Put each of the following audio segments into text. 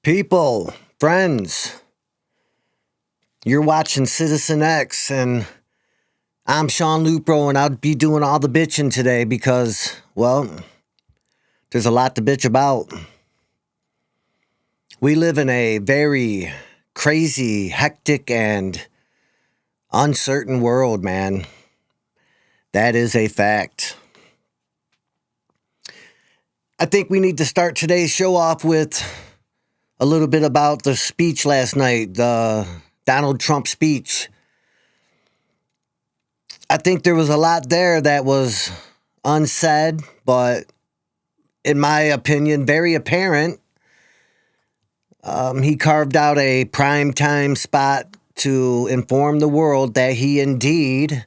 People, friends, you're watching Citizen X, and I'm Sean Lupro, and I'll be doing all the bitching today because, well, there's a lot to bitch about. We live in a very crazy, hectic, and uncertain world, man. That is a fact. I think we need to start today's show off with a little bit about the speech last night, the Donald Trump speech. I think there was a lot there that was unsaid, but in my opinion, very apparent. He carved out a prime time spot to inform the world that he indeed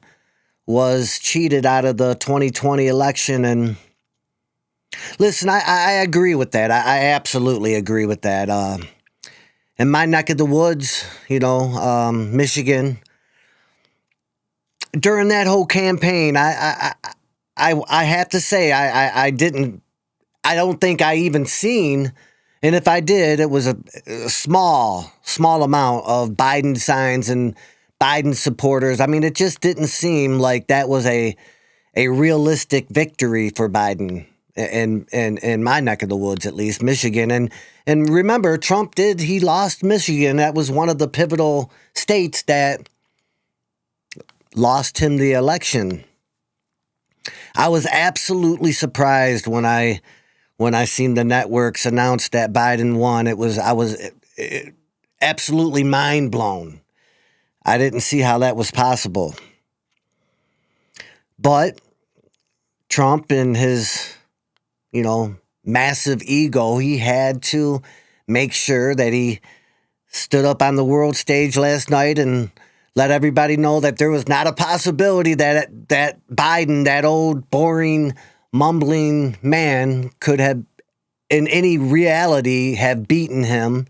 was cheated out of the 2020 election. And listen, I agree with that. I absolutely agree with that. In my neck of the woods, Michigan, during that whole campaign, I have to say I don't think I even seen, and if I did, it was a small amount of Biden signs and Biden supporters. I mean, it just didn't seem like that was a realistic victory for Biden in my neck of the woods, at least Michigan. And remember, he lost Michigan. That was one of the pivotal states that lost him the election. I was absolutely surprised when I seen the networks announce that Biden won. I was absolutely mind blown. I didn't see how that was possible. But Trump, in his, massive ego, he had to make sure that he stood up on the world stage last night and let everybody know that there was not a possibility that Biden, that old, boring, mumbling man, could have, in any reality, have beaten him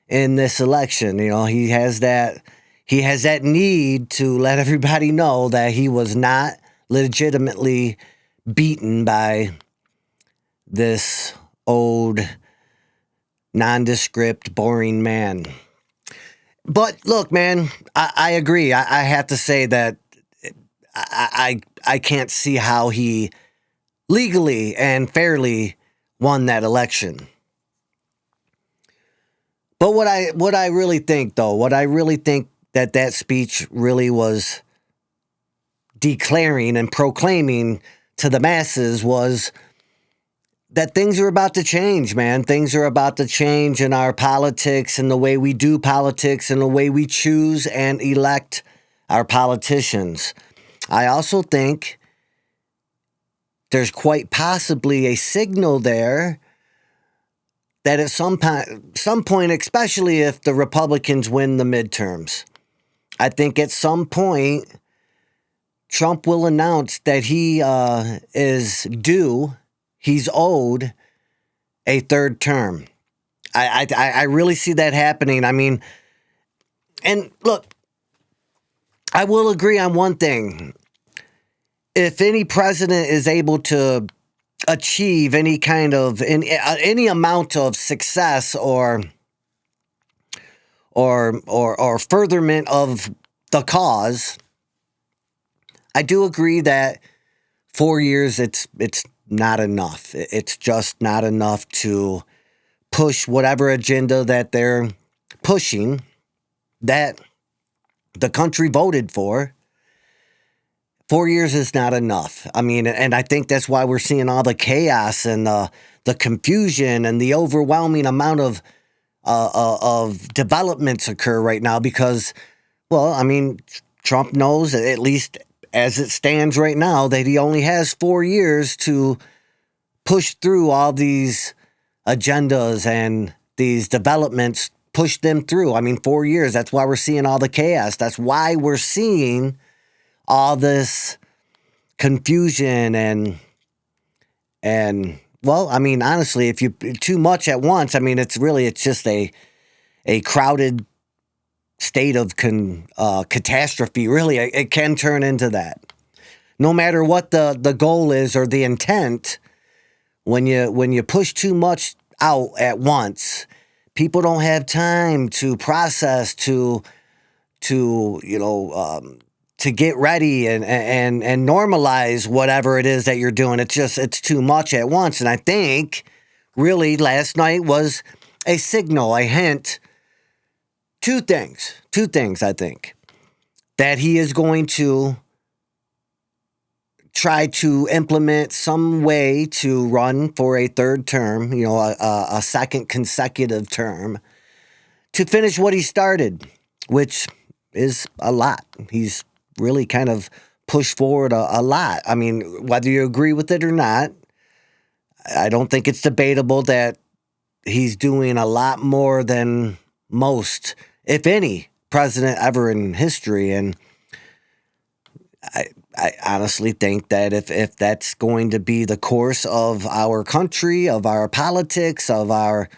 in this election. He has that need to let everybody know that he was not legitimately beaten by this old, nondescript, boring man. But look, man, I agree. I have to say that I can't see how he legally and fairly won that election. But what I really think that speech really was declaring and proclaiming to the masses was that things are about to change, man. Things are about to change in our politics and the way we do politics and the way we choose and elect our politicians. I also think there's quite possibly a signal there that at some point, especially if the Republicans win the midterms, I think at some point Trump will announce that he he's owed a third term. I really see that happening. I mean, and look, I will agree on one thing. If any president is able to achieve any kind of any amount of success or furtherment of the cause, I do agree that 4 years it's not enough. It's just not enough to push whatever agenda that they're pushing that the country voted for. 4 years is not enough. I mean, and I think that's why we're seeing all the chaos and the confusion and the overwhelming amount of developments occur right now because, well, I mean, Trump knows, at least as it stands right now, that he only has 4 years to push through all these agendas and these developments, push them through. I mean, 4 years, that's why we're seeing all the chaos. That's why we're seeing all this confusion and well, I mean, honestly, if you too much at once, I mean, it's just a crowded state of catastrophe. Really, it can turn into that. No matter what the goal is or the intent, when you push too much out at once, people don't have time to process, to get ready and normalize whatever it is that you're doing. It's too much at once. And I think really last night was a signal, a hint. Two things, I think, that he is going to try to implement some way to run for a third term, a second consecutive term, to finish what he started, which is a lot. He's really kind of pushed forward a lot. I mean, whether you agree with it or not, I don't think it's debatable that he's doing a lot more than most, if any, president ever in history. And I honestly think that if that's going to be the course of our country, of our politics, of our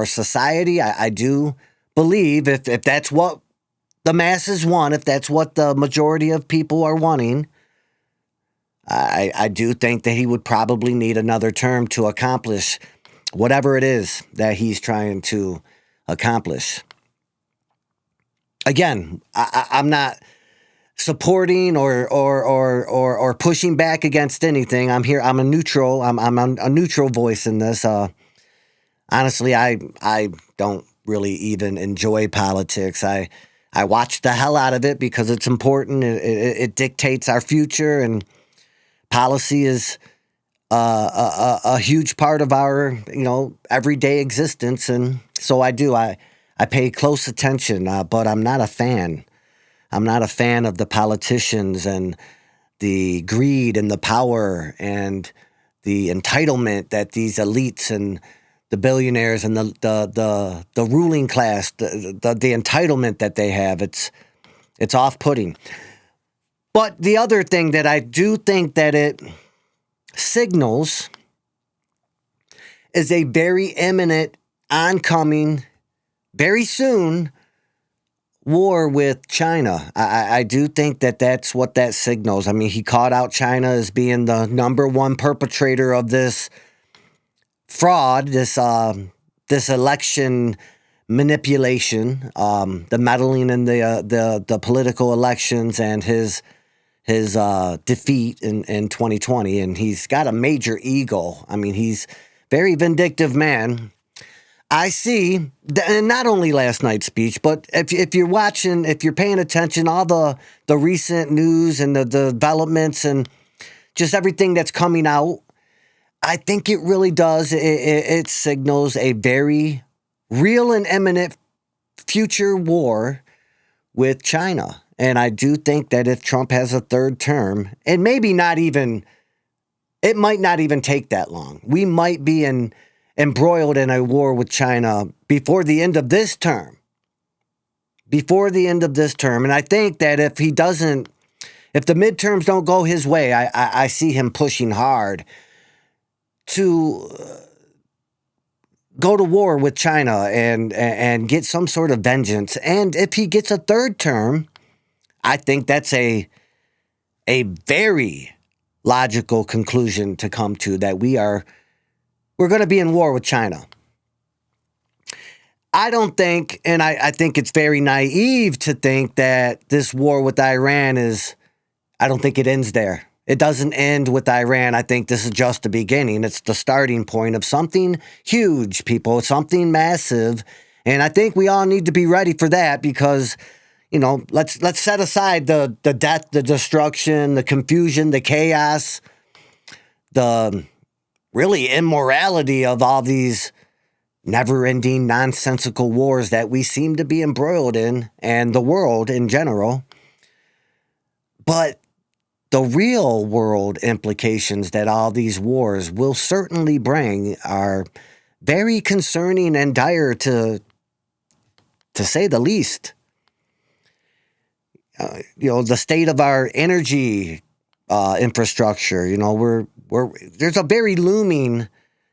society, I do believe if that's what the masses want, if that's what the majority of people are wanting, I do think that he would probably need another term to accomplish whatever it is that he's trying to accomplish. Again, I'm not supporting or pushing back against anything. I'm here. I'm a neutral. I'm a neutral voice in this. Honestly, I don't really even enjoy politics. I watch the hell out of it because it's important. It dictates our future, and policy is a huge part of our everyday existence. And so I pay close attention, but I'm not a fan. I'm not a fan of the politicians and the greed and the power and the entitlement that these elites and the billionaires and the ruling class, the entitlement that they have. It's off-putting. But the other thing that I do think that it signals is a very imminent, oncoming, very soon war with China. I do think that that's what that signals. I mean, he called out China as being the number one perpetrator of this fraud, this election manipulation, the meddling in the political elections, and his defeat in 2020. And he's got a major ego. I mean, he's very vindictive man. I see, and not only last night's speech, but if you're watching, if you're paying attention, all the recent news and the developments and just everything that's coming out, I think it really does. It signals a very real and imminent future war with China. And I do think that if Trump has a third term, and maybe not even, it might not even take that long. We might be embroiled in a war with China before the end of this term. Before the end of this term. And I think that if the midterms don't go his way, I see him pushing hard to go to war with China and get some sort of vengeance. And if he gets a third term, I think that's a very logical conclusion to come to, that we're going to be in war with China. I don't think, and I think it's very naive to think that this war with Iran I don't think it ends there. It doesn't end with Iran. I think this is just the beginning. It's the starting point of something huge, people, something massive. And I think we all need to be ready for that because, let's set aside the death, the destruction, the confusion, the chaos, the really immorality of all these never-ending, nonsensical wars that we seem to be embroiled in, and the world in general. But the real world implications that all these wars will certainly bring are very concerning and dire, to say the least. The state of our energy infrastructure. There's a very looming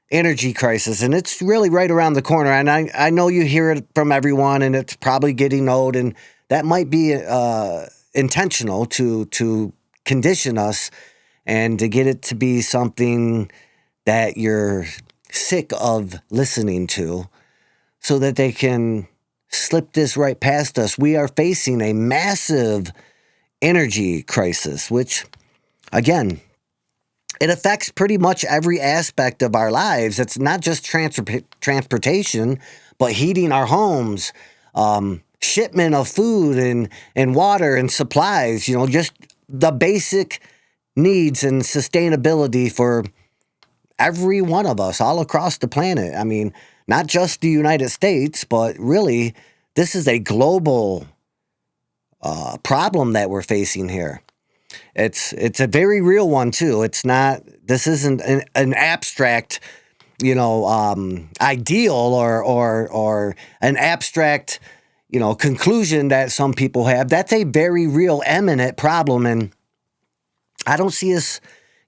energy crisis, and it's really right around the corner. And I know you hear it from everyone, and it's probably getting old, and that might be intentional to condition us and to get it to be something that you're sick of listening to. so that they can slip this right past us. We are facing a massive energy crisis, which, again, it affects pretty much every aspect of our lives. It's not just transportation, but heating our homes, shipment of food and water and supplies, just the basic needs and sustainability for every one of us all across the planet. I mean, not just the United States, but really, this is a global problem that we're facing here. It's a very real one too. This isn't an abstract, ideal or an abstract, conclusion that some people have. That's a very real, eminent problem, and I don't see us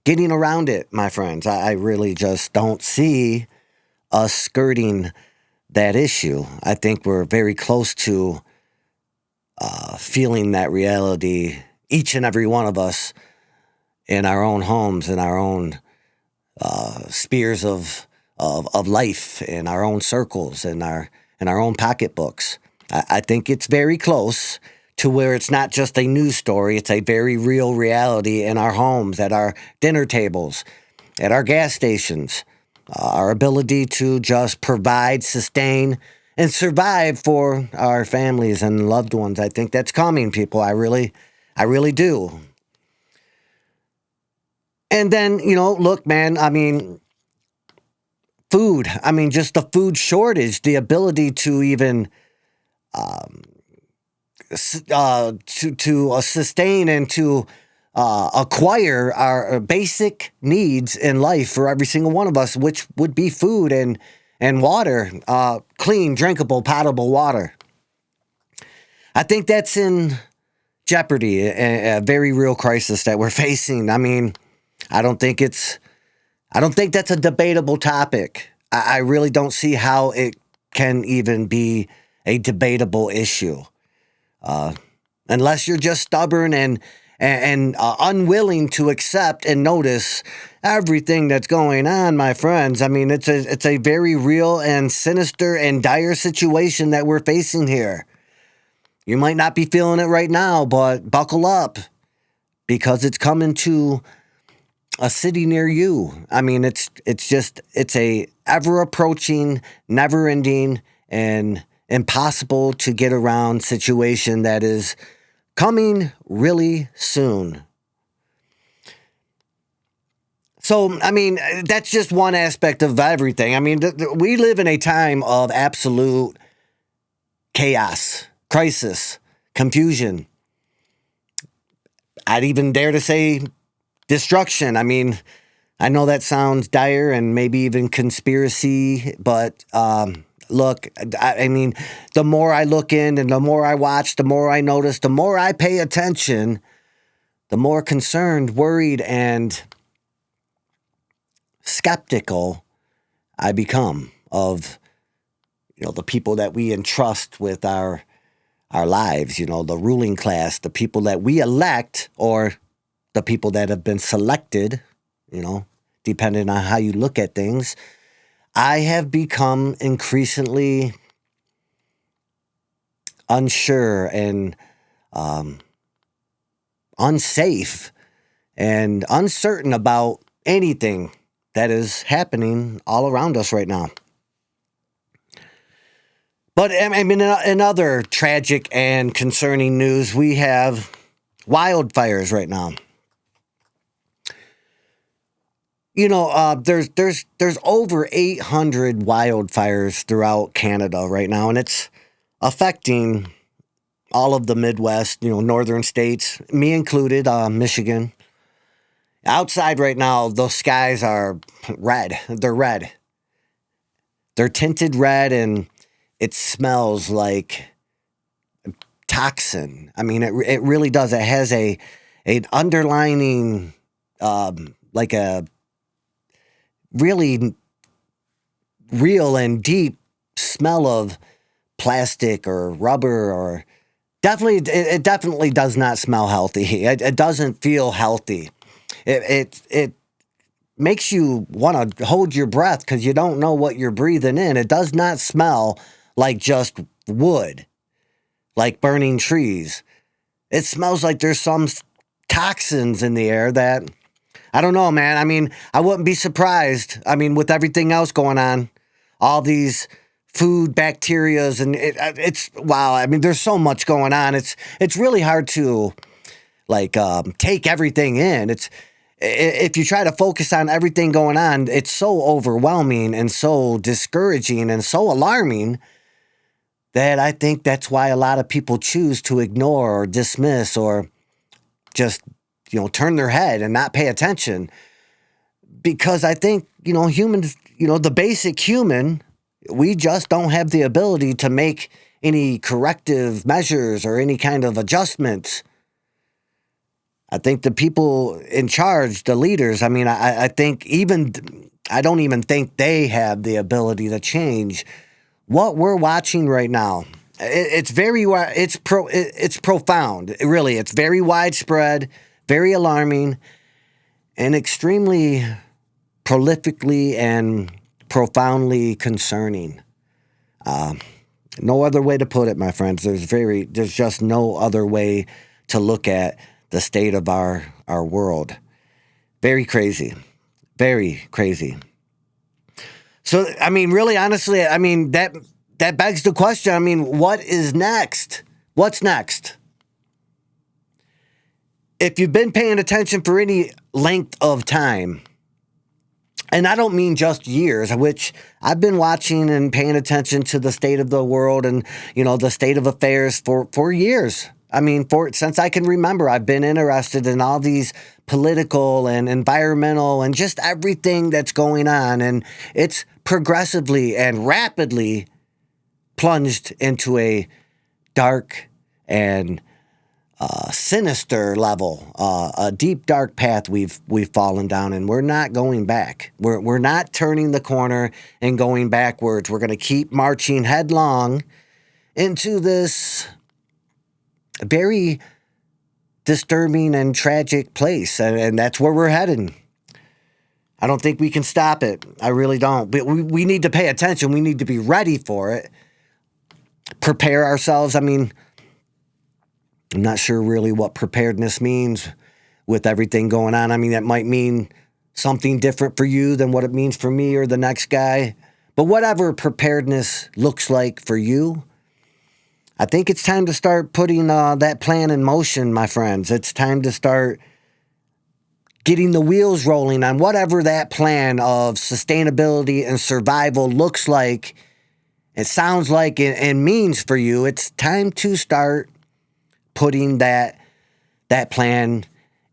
getting around it, my friends. I really just don't see us skirting that issue. I think we're very close to feeling that reality, each and every one of us, in our own homes, in our own spheres of life, in our own circles, in our own pocketbooks. I think it's very close to where it's not just a news story. It's a very real reality in our homes, at our dinner tables, at our gas stations. Our ability to just provide, sustain, and survive for our families and loved ones. I think that's coming, people. I really do. And then, look, man, I mean, food. I mean, just the food shortage, the ability to even to sustain and to acquire our basic needs in life for every single one of us, which would be food and water, clean, drinkable, potable water. I think that's in jeopardy, a very real crisis that we're facing. I mean, I don't think that's a debatable topic. I really don't see how it can even be a debatable issue. Unless you're just stubborn and unwilling to accept and notice everything that's going on, my friends. I mean, it's a very real and sinister and dire situation that we're facing here. You might not be feeling it right now, but buckle up, because it's coming to a city near you. I mean, it's a ever approaching, never ending, and impossible to get around situation that is coming really soon. So, I mean, that's just one aspect of everything. I mean, we live in a time of absolute chaos, crisis, confusion. I'd even dare to say destruction. I mean, I know that sounds dire and maybe even conspiracy, but look, I mean, the more I look in and the more I watch, the more I notice, the more I pay attention, the more concerned, worried, and skeptical I become of, the people that we entrust with our lives, the ruling class, the people that we elect, or the people that have been selected, depending on how you look at things. I have become increasingly unsure and unsafe and uncertain about anything that is happening all around us right now. But I mean, in other tragic and concerning news, we have wildfires right now. There's over 800 wildfires throughout Canada right now, and it's affecting all of the Midwest, northern states, me included, Michigan. Outside right now, those skies are red. They're red. They're tinted red, and it smells like toxin. I mean, it really does. It has an underlining, like a really real and deep smell of plastic or rubber, or it definitely does not smell healthy. It doesn't feel healthy. It makes you want to hold your breath because you don't know what you're breathing in. It does not smell like just wood, like burning trees. It smells like there's some toxins in the air that, I don't know, man. I mean, I wouldn't be surprised. I mean, with everything else going on, all these food bacterias, and it's wow. I mean, there's so much going on. It's really hard to like take everything in. It's if you try to focus on everything going on, it's so overwhelming and so discouraging and so alarming that I think that's why a lot of people choose to ignore or dismiss or just, turn their head and not pay attention. Because I think, humans, the basic human, we just don't have the ability to make any corrective measures or any kind of adjustments. I think the people in charge, the leaders, I mean, I think I don't even think they have the ability to change what we're watching right now. It's profound. Really, it's very widespread, very alarming, and extremely prolifically and profoundly concerning. No other way to put it, my friends. There's just no other way to look at the state of our world. Very crazy. Very crazy. So, I mean, really, honestly, I mean, that begs the question. I mean, what is next? What's next? If you've been paying attention for any length of time, and I don't mean just years, which I've been watching and paying attention to the state of the world and, the state of affairs for years. I mean, since I can remember, I've been interested in all these political and environmental and just everything that's going on. And it's progressively and rapidly plunged into a dark and sinister level, a deep, dark path we've fallen down, and we're not going back. We're not turning the corner and going backwards. We're going to keep marching headlong into this very disturbing and tragic place, and that's where we're heading. I don't think we can stop it. I really don't. But we need to pay attention. We need to be ready for it. Prepare ourselves. I mean, I'm not sure really what preparedness means with everything going on. I mean, that might mean something different for you than what it means for me or the next guy. But whatever preparedness looks like for you, I think it's time to start putting that plan in motion, my friends. It's time to start getting the wheels rolling on whatever that plan of sustainability and survival looks like, it sounds like, and means for you. It's time to start putting that plan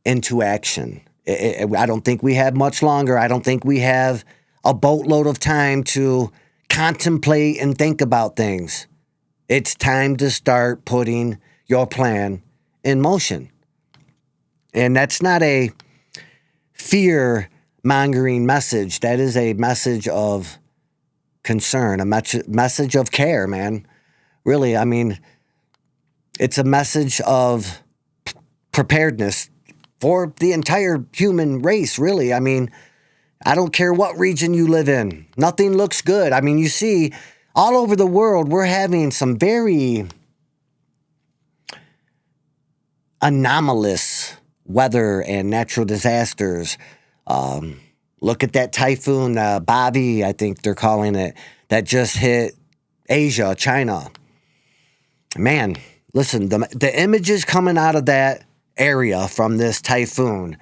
into action. I don't think we have much longer. I don't think we have a boatload of time to contemplate and think about things. It's time to start putting your plan in motion. And that's not a fear-mongering message. That is a message of concern, a message of care, man. Really, I mean, it's a message of preparedness for the entire human race, really. I mean, I don't care what region you live in. Nothing looks good. I mean, you see, all over the world, we're having some very anomalous weather and natural disasters. Look at that typhoon, Bobby, I think they're calling it, that just hit Asia, China. Man, listen, the images coming out of that area from this typhoon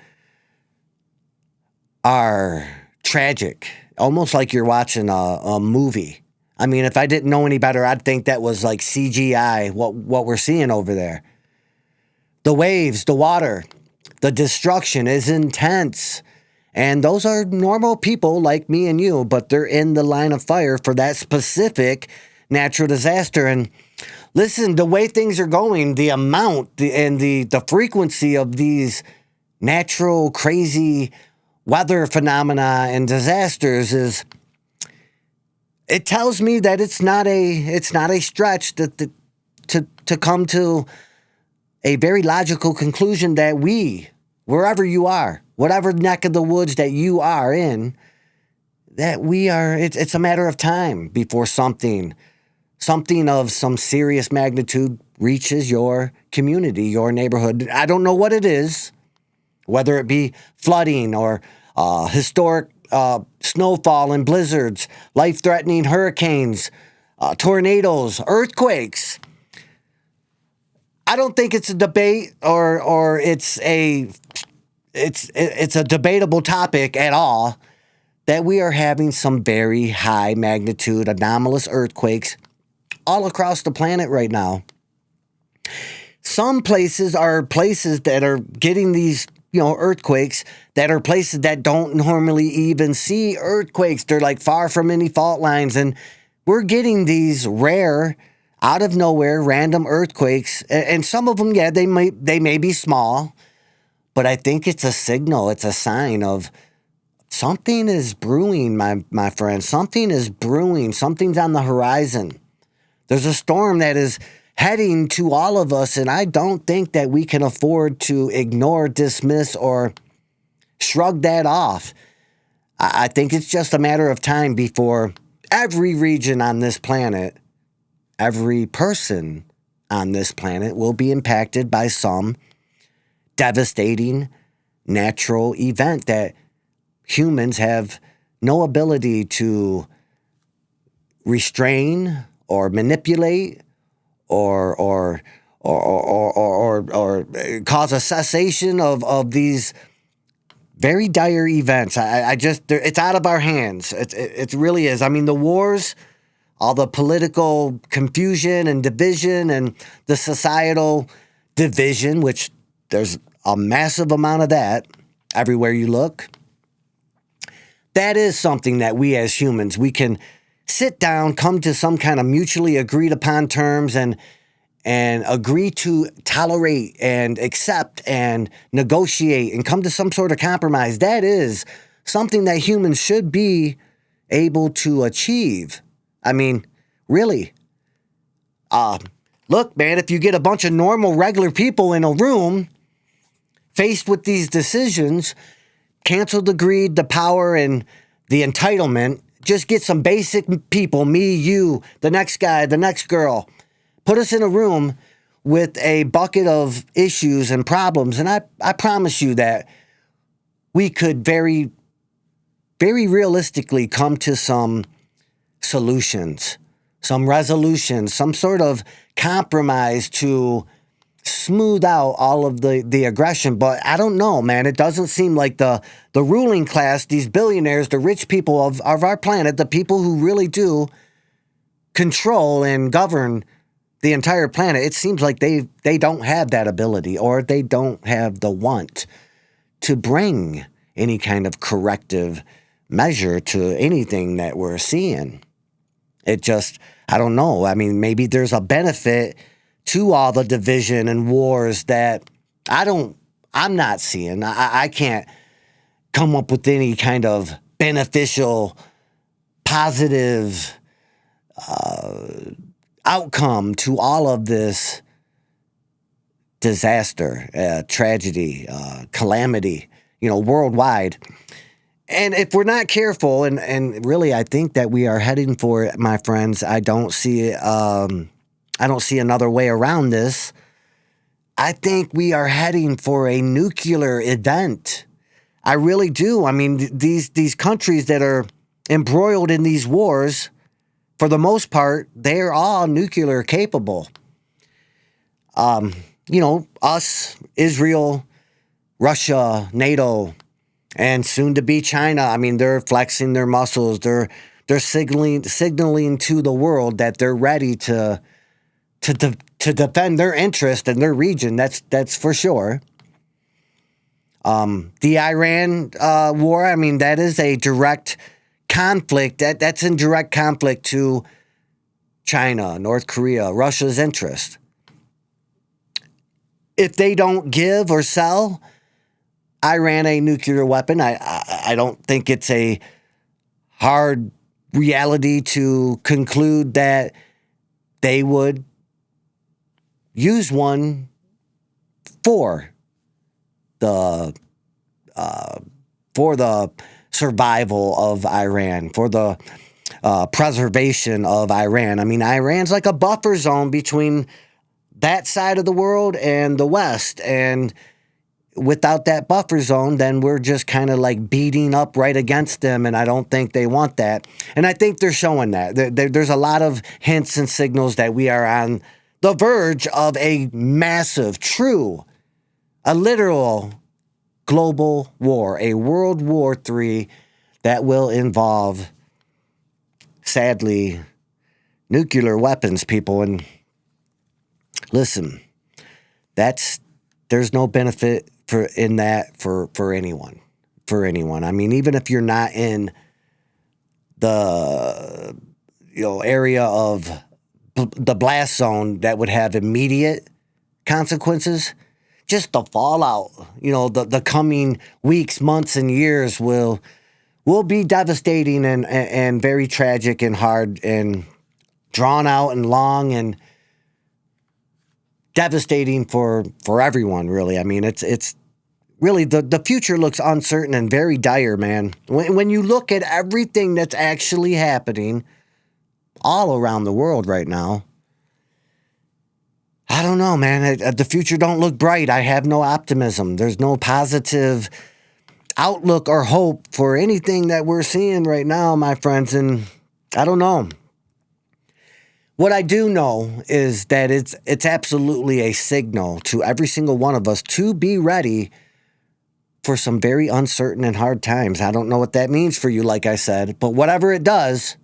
are tragic, almost like you're watching a movie. I mean, if I didn't know any better, I'd think that was like CGI, what we're seeing over there. The waves, the water, the destruction is intense. And those are normal people like me and you, but they're in the line of fire for that specific natural disaster. And listen, the way things are going, the amount and the frequency of these natural, crazy weather phenomena and disasters it tells me that it's not a stretch to come to a very logical conclusion that wherever you are, whatever neck of the woods that you are in, that it's a matter of time before something something of some serious magnitude reaches your community, your neighborhood. I don't know what it is, whether it be flooding or historic snowfall and blizzards, life-threatening hurricanes, tornadoes, earthquakes. I don't think it's a debate or it's a debatable topic at all that we are having some very high magnitude anomalous earthquakes all across the planet right now. Some places are places that are getting these, earthquakes that are places that don't normally even see earthquakes. They're like far from any fault lines. And we're getting these rare, out of nowhere, random earthquakes. And some of them, yeah, they may be small, but I think it's a signal. It's a sign of something is brewing, my friend. Something is brewing. Something's on the horizon. There's a storm that is heading to all of us, and I don't think that we can afford to ignore, dismiss, or shrug that off. I think it's just a matter of time before every region on this planet, every person on this planet will be impacted by some devastating natural event that humans have no ability to restrain or manipulate or cause a cessation of these very dire events. It's out of our hands. It really is. I mean, the wars, all the political confusion and division and the societal division, which there's a massive amount of that everywhere you look. That is something that we as humans, we can sit down, come to some kind of mutually agreed upon terms and agree to tolerate and accept and negotiate and come to some sort of compromise. That is something that humans should be able to achieve. I mean, really. Look, man, if you get a bunch of normal, regular people in a room faced with these decisions, cancel the greed, the power, and the entitlement. Just get some basic people, me, you, the next guy, the next girl. Put us in a room with a bucket of issues and problems, and I promise you that we could very, very realistically come to some solutions, some resolutions, some sort of compromise to smooth out all of the aggression. But I don't know, man. It doesn't seem like the ruling class, these billionaires, the rich people of our planet, the people who really do control and govern the entire planet, it seems like they don't have that ability, or they don't have the want to bring any kind of corrective measure to anything that we're seeing. It just, I don't know. I mean, maybe there's a benefit to all the division and wars that I'm not seeing. I can't come up with any kind of beneficial, positive outcome to all of this disaster, tragedy, calamity, worldwide. And if we're not careful, and really I think that we are heading for it, my friends, I don't see another way around this. I think we are heading for a nuclear event. I really do. I mean, these countries that are embroiled in these wars, for the most part, they're all nuclear capable. Us, Israel, Russia, NATO, and soon to be China. I mean, they're flexing their muscles. They're signaling to the world that they're ready to defend their interest in their region. That's for sure. The Iran war, I mean, that is a direct conflict. That's in direct conflict to China, North Korea, Russia's interest. If they don't give or sell Iran a nuclear weapon, I don't think it's a hard reality to conclude that they would use one for the survival of Iran, for the preservation of Iran. I mean, Iran's like a buffer zone between that side of the world and the West. And without that buffer zone, then we're just kind of like beating up right against them. And I don't think they want that. And I think they're showing that. There's a lot of hints and signals that we are on the verge of a massive, true, a literal global war, a World War III that will involve, sadly, nuclear weapons, people. And listen, there's no benefit in that for anyone. For anyone. I mean, even if you're not in the area of the blast zone that would have immediate consequences, just the fallout, the coming weeks, months, and years will be devastating and very tragic and hard and drawn out and long and devastating for everyone, really. I mean, it's really the future looks uncertain and very dire, man. When you look at everything that's actually happening all around the world right now, I don't know, man. The future don't look bright. I have no optimism. There's no positive outlook or hope for anything that we're seeing right now, my friends. And I don't know. What I do know is that it's absolutely a signal to every single one of us to be ready for some very uncertain and hard times. I don't know what that means for you, like I said, but whatever it does,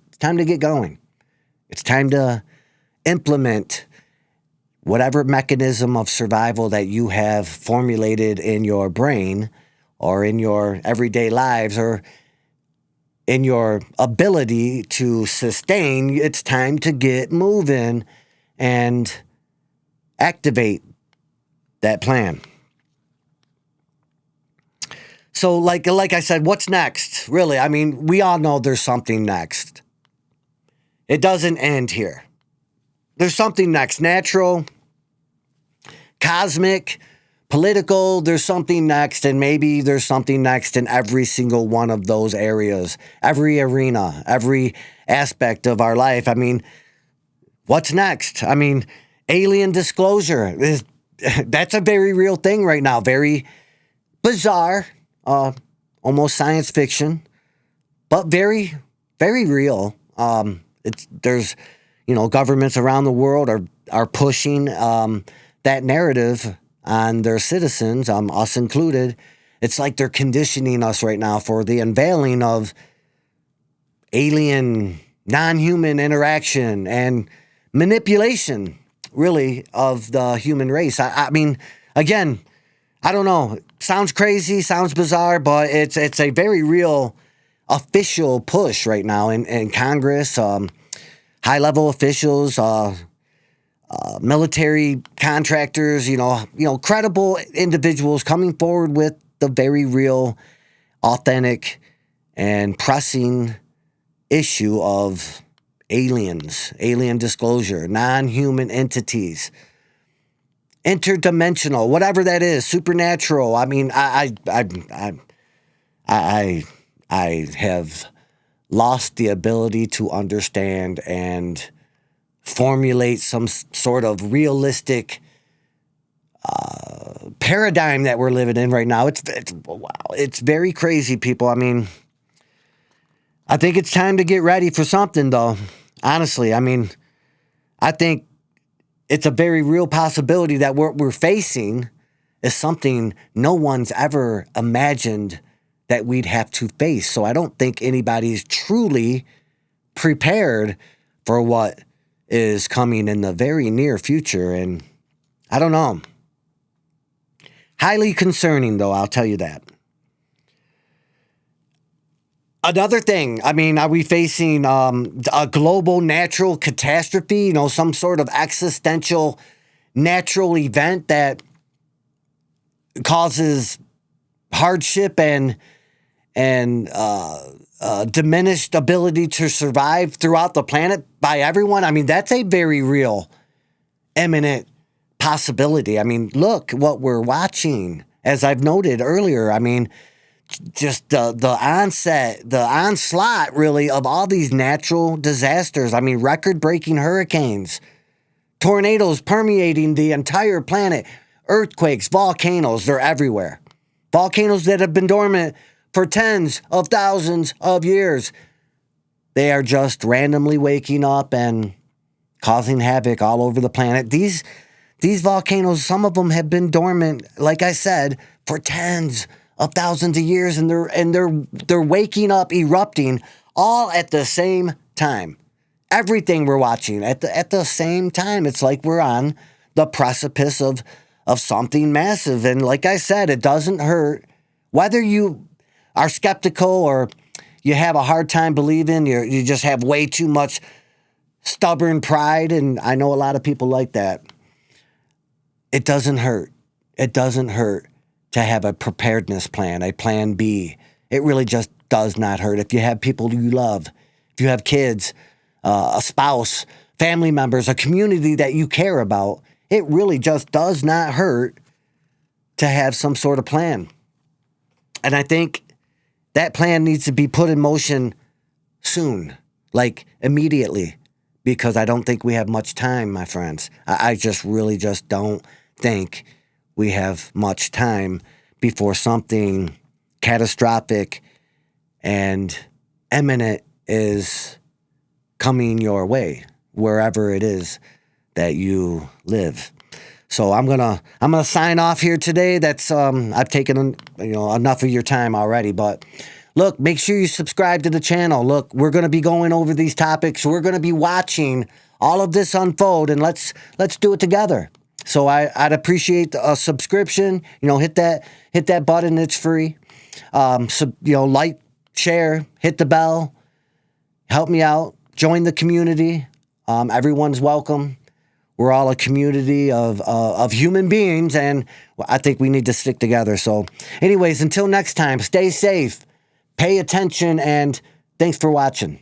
it's time to get going. It's time to implement whatever mechanism of survival that you have formulated in your brain or in your everyday lives or in your ability to sustain. It's time to get moving and activate that plan. So like I said, what's next? Really, I mean, we all know there's something next. It doesn't end here. There's something next. Natural, cosmic, political, there's something next, and maybe there's something next in every single one of those areas, every arena, every aspect of our life. I mean, what's next? I mean, alien disclosure, that's a very real thing right now. Very bizarre, almost science fiction, but very, very real. There's governments around the world are pushing that narrative on their citizens, us included. It's like they're conditioning us right now for the unveiling of alien, non-human interaction and manipulation, really, of the human race. I mean, again, I don't know. Sounds crazy, sounds bizarre, but it's a very real official push right now in Congress, high-level officials, military contractors, credible individuals coming forward with the very real, authentic, and pressing issue of aliens, alien disclosure, non-human entities, interdimensional, whatever that is, supernatural. I mean, I have lost the ability to understand and formulate some sort of realistic paradigm that we're living in right now. It's very crazy, people. I mean, I think it's time to get ready for something, though. Honestly, I mean, I think it's a very real possibility that what we're facing is something no one's ever imagined that we'd have to face. So I don't think anybody's truly prepared for what is coming in the very near future. And I don't know. Highly concerning, though, I'll tell you that. Another thing, I mean, are we facing a global natural catastrophe, some sort of existential natural event that causes hardship and diminished ability to survive throughout the planet by everyone? I mean, that's a very real, imminent possibility. I mean, look what we're watching. As I've noted earlier, I mean, just the onslaught really of all these natural disasters. I mean, record-breaking hurricanes, tornadoes permeating the entire planet, earthquakes, volcanoes, they're everywhere. Volcanoes that have been dormant for tens of thousands of years. They are just randomly waking up and causing havoc all over the planet. These volcanoes, some of them have been dormant, like I said, for tens of thousands of years, and they're waking up, erupting all at the same time. Everything we're watching at the same time. It's like we're on the precipice of something massive. And like I said, it doesn't hurt whether you are skeptical or you have a hard time believing. You just have way too much stubborn pride, and I know a lot of people like that. It doesn't hurt. It doesn't hurt to have a preparedness plan, a plan B. It really just does not hurt. If you have people you love, if you have kids, a spouse, family members, a community that you care about, it really just does not hurt to have some sort of plan. And I think that plan needs to be put in motion soon, like immediately, because I don't think we have much time, my friends. I just really just don't think we have much time before something catastrophic and imminent is coming your way, wherever it is that you live. So I'm gonna sign off here today. That's I've taken enough of your time already, but look, make sure you subscribe to the channel. Look, we're gonna be going over these topics. We're gonna be watching all of this unfold, and let's do it together. So I'd appreciate a subscription. Hit that button. It's free. Like, share, hit the bell, help me out, join the community. Everyone's welcome. We're all a community of human beings, and I think we need to stick together. So anyways, until next time, stay safe, pay attention, and thanks for watching.